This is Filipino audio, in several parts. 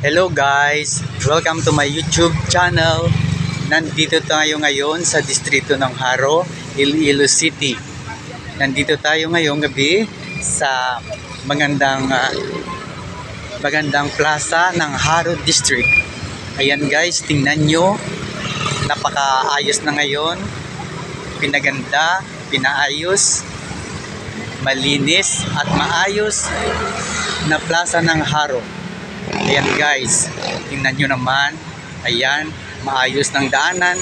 Hello guys! Welcome to my YouTube channel. Nandito tayo ngayon sa distrito ng Haro, Iloilo City. Nandito tayo ngayong gabi sa magandang plaza ng Haro District. Ayan guys, tingnan nyo. Napakaayos na ngayon. Pinaganda, pinaayos, malinis at maayos na plaza ng Haro. Ayan guys, tingnan nyo naman. Ayan, maayos ng daanan,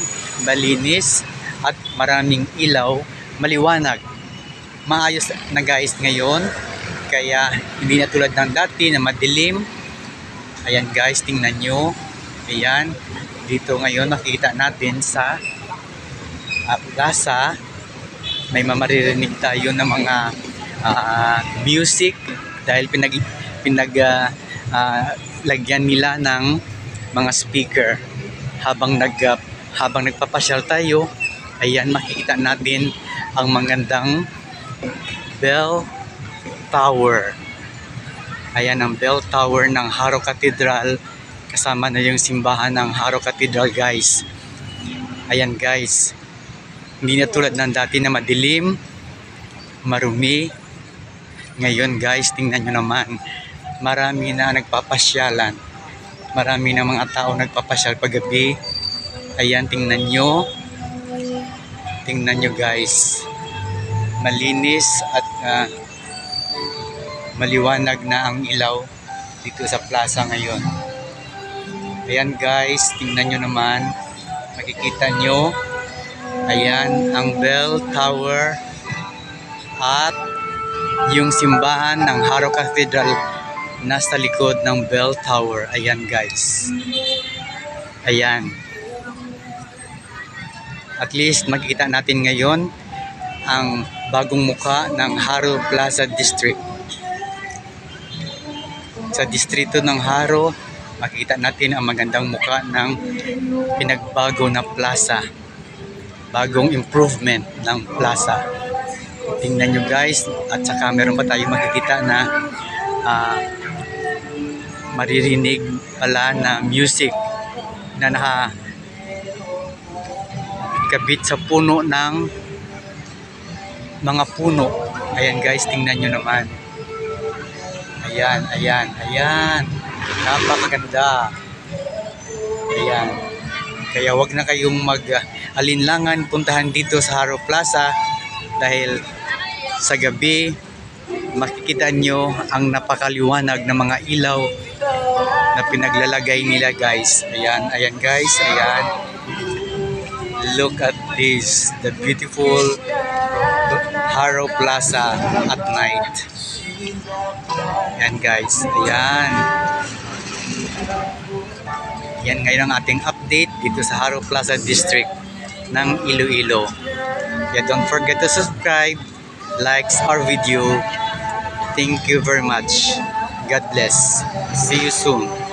malinis at maraming ilaw, maliwanag. Maayos na guys ngayon, kaya hindi na tulad ng dati na madilim. Ayan guys, tingnan nyo. Ayan, dito ngayon makikita natin sa plaza. May maririnig tayo ng mga music dahil lagyan nila ng mga speaker habang nagpapasyal tayo. Ayan, makikita natin ang magandang bell tower. Ayan ang bell tower ng Haro Cathedral, kasama na yung simbahan ng Haro Cathedral guys. Ayan guys, hindi na tulad ng dati na madilim, marumi. Ngayon guys, tingnan nyo naman, marami na nagpapasyalan. Marami na mga tao nagpapasyal paggabi. Ayan, tingnan nyo. Tingnan nyo guys. Malinis at maliwanag na ang ilaw dito sa plaza ngayon. Ayan guys, tingnan nyo naman. Makikita nyo. Ayan, ang bell tower at yung simbahan ng Haro Cathedral nasa likod ng bell tower. Ayan guys. Ayan. At least makikita natin ngayon ang bagong muka ng Haro Plaza District. Sa distrito ng Haro, makikita natin ang magandang muka ng pinagbago na plaza. Bagong improvement ng plaza. Tingnan nyo guys, at saka meron pa tayo makikita na maririnig pala na music na nakakabit sa puno ng mga puno. Ayan guys, tingnan nyo naman. Ayan, ayan, ayan. Napakaganda. Ayan. Kaya wag na kayong mag-alinlangan puntahan dito sa Haro Plaza dahil sa gabi makikita nyo ang napakaliwanag na mga ilaw na pinaglalagay nila guys. Ayan, ayan guys, ayan. Look at this, the beautiful Haro Plaza at night. Ayan guys, ayan. Yan ngayon ang ating update dito sa Haro Plaza District ng Iloilo. Yeah, don't forget to subscribe, like our video. Thank you very much. God bless. See you soon.